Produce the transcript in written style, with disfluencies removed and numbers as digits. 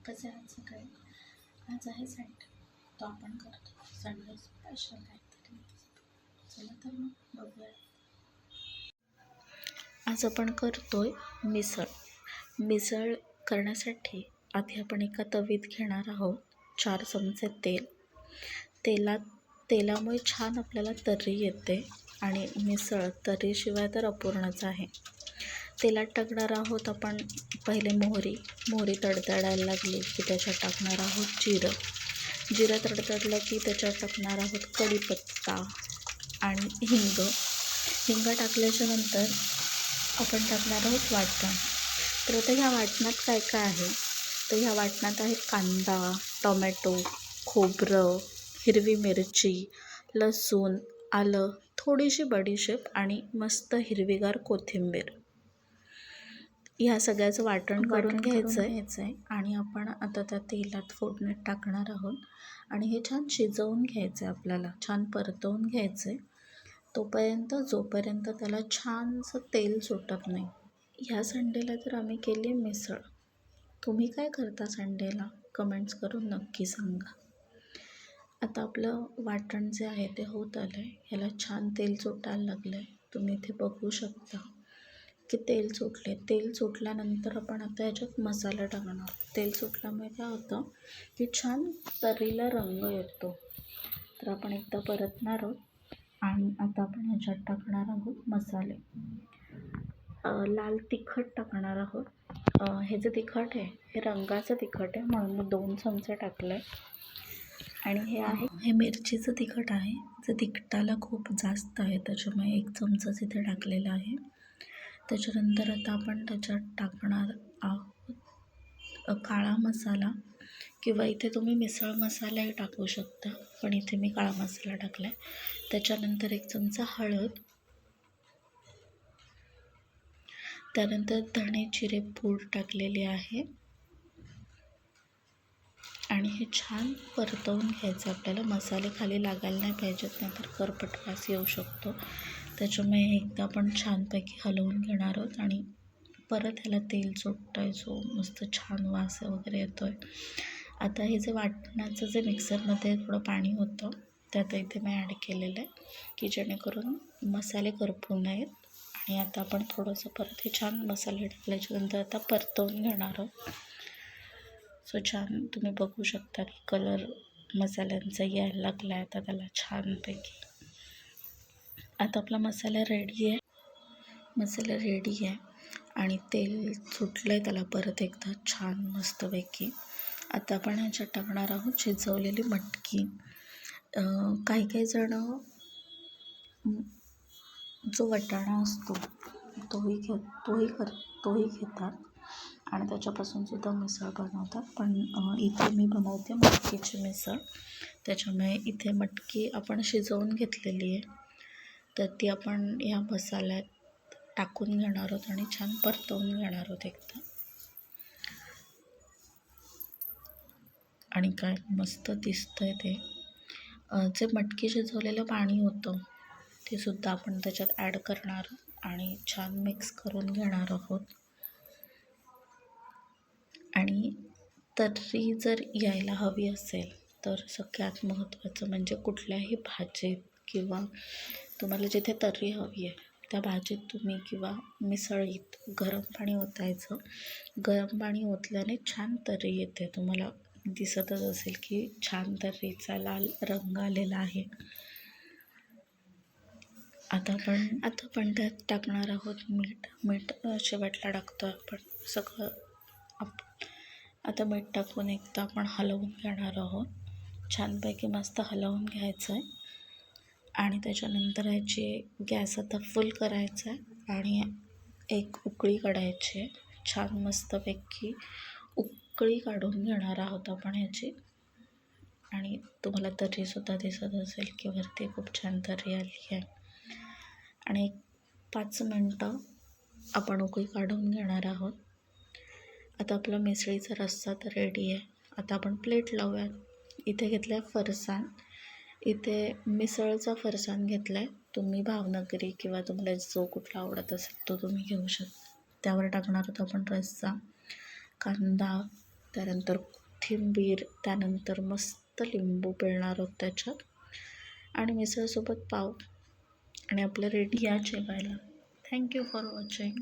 कसे आहात सकाळी? आज आहे संडे, तो आपण करतो संडे स्पेशल काहीतरी. चला तर मग बघूया. आज आपण करतोय मिसळ. मिसळ करण्यासाठी आधी आपण एका तवीत घेणार आहोत 4 चमचे तेल. तेलामुळे छान आपल्याला तर्री येते आणि मिसळ तर्रीशिवाय तर अपूर्णच आहे. तेलात टाकणार आहोत आपण पहिले मोहरी तडतडायला लागली की त्याच्यात टाकणार आहोत जिरं तडतडलं की त्याच्यात टाकणार आहोत कढीपत्ता आणि हिंग टाकल्याच्या नंतर आपण टाकणार आहोत वाटण. तर आता ह्या वाटणात काय काय आहे, तर ह्या वाटणात आहे कांदा, टोमॅटो, खोबरं, हिरवी मिरची, लसूण, आलं, थोडीशी बडीशेप आणि मस्त हिरवीगार कोथिंबीर. ह्या सगळ्याचं वाटण करून घ्यायचं आहे आणि आपण आता त्या तेलात फोडणीत टाकणार आहोत आणि हे छान शिजवून घ्यायचं आहे, आपल्याला छान परतवून घ्यायचं आहे जोपर्यंत त्याला छानसं तेल सुटत नाही. ह्या संडेला तर आम्ही केली मिसळ. तुम्ही काय करता संडेला? कमेंट्स करून नक्की सांगा. आता आपलं वाटण जे आहे ते होत आलं आहे, ह्याला छान तेल सुटायला लागलं आहे. तुम्ही इथे बघू शकता की तेल सुटल्यानंतर आपण आता ह्याच्यात मसाला टाकणार. तेल सुटल्यामुळे काय होतं की छान तर्रीला रंग येतो. तर आपण एकदा परतणार आहोत आणि आता आपण ह्याच्यात टाकणार आहोत मसाले. लाल तिखट टाकणार आहोत. हे जे तिखट आहे हे रंगाचं तिखट आहे म्हणून मी 2 चमचे टाकलं आहे. आणि हे मिरचीचं तिखट आहे, जे तिखटाला खूप जास्त आहे त्याच्यामुळे 1 चमचाच इथे टाकलेला आहे. त्याच्यानंतर आता आपण त्याच्यात टाकणार आहोत काळा मसाला, किंवा इथे तुम्ही मिसळ मसालाही टाकू शकता, पण इथे मी काळा मसाला टाकला आहे. त्याच्यानंतर 1 चमचा हळद, त्यानंतर धणे जिरे पूड टाकलेली आहे आणि हे छान परतवून घ्यायचं आपल्याला. मसाले खाली लागायला नाही पाहिजेत, नाहीतर करपट वास येऊ शकतो. त्याच्यामुळे एकदा आपण छानपैकी हलवून घेणार आहोत आणि परत ह्याला तेल सुटतं आहे, जो मस्त छान वास वगैरे येतो आहे. आता हे जे वाटणाचं जे मिक्सरमध्ये थोडं पाणी होतं त्यात इथे मी ॲड केलेलं आहे की जेणेकरून मसाले करपू नयेत. आणि आता आपण थोडंसं परत हे छान मसाले टाकल्याच्यानंतर आता परतवून घेणार आहोत. सो छान तुम्ही बघू शकता की कलर मसाल्यांचा यायला लागला आहे आता त्याला छानपैकी. आता आपला मसाला रेडी आहे आणि तेल सुटलं आहे त्याला परत एकदा छान मस्तपैकी. आता आपण ह्याच्यात टाकणार आहोत शिजवलेली मटकी. काही जण जो वाटाणा असतो तोही घेतात आणि त्याच्यापासून सुद्धा मिसळ बनवतात, पण इथे मी बनवते मटकीची मिसळ. त्याच्यामुळे इथे मटकी आपण शिजवून घेतलेली आहे, तर ती आपण ह्या मसाल्यात टाकून घेणार आहोत आणि छान परतवून घेणार आहोत एकदा. आणि काय मस्त दिसतंय ते. जे मटकी शिजवलेलं पाणी होतं ते सुद्धा आपण त्याच्यात ॲड करणार आणि छान मिक्स करून घेणार आहोत. आणि तर्री जर यायला हवी असेल तर सगळ्यात महत्त्वाचं म्हणजे कुठल्याही भाजीत किंवा तुम्हाला जिथे तर्री हवी आहे त्या भाजीत तुम्ही किंवा मिसळीत गरम पाणी ओतायचं. गरम पाणी ओतल्याने छान तर्री येते. तुम्हाला दिसतच असेल की छान तर्रीचा लाल रंग आलेला आहे. आता आपण त्यात टाकणार आहोत मीठ शेवटला टाकतो आपण सगळं. आता मीठ टाकून एकदा आपण हलवून घेणार आहोत. छानपैकी मस्त हलवून घ्यायचं आहे आणि त्याच्यानंतर ह्याची गॅस आता फुल करायचा आहे आणि 1 उकळी काढायची आहे. छान मस्तपैकी उकळी काढून घेणार आहोत आपण ह्याची. आणि तुम्हाला तर्रीसुद्धा दिसत असेल की वरती खूप छान तर्री आली आहे. आणि 5 मिनटं आपण उकळी काढून घेणार आहोत. आता आपला मिसळीचा रस्सा तर रेडी आहे. आता आपण प्लेट लावूयात. इथे घेतलं आहे फरसाण. इथे मिसळचा फरसाण घेतला आहे. तुम्ही भावनगरी किंवा तुम्हाला जो कुठला आवडत असेल तो तुम्ही घेऊ शकता. त्यावर टाकणार आहोत आपण रस्सा, कांदा, त्यानंतर कोथिंबीर, त्यानंतर मस्त लिंबू पिळणार आहोत त्याच्यात आणि मिसळसोबत पाव आणि आपलं रेडी या जेवायला. Thank you for watching.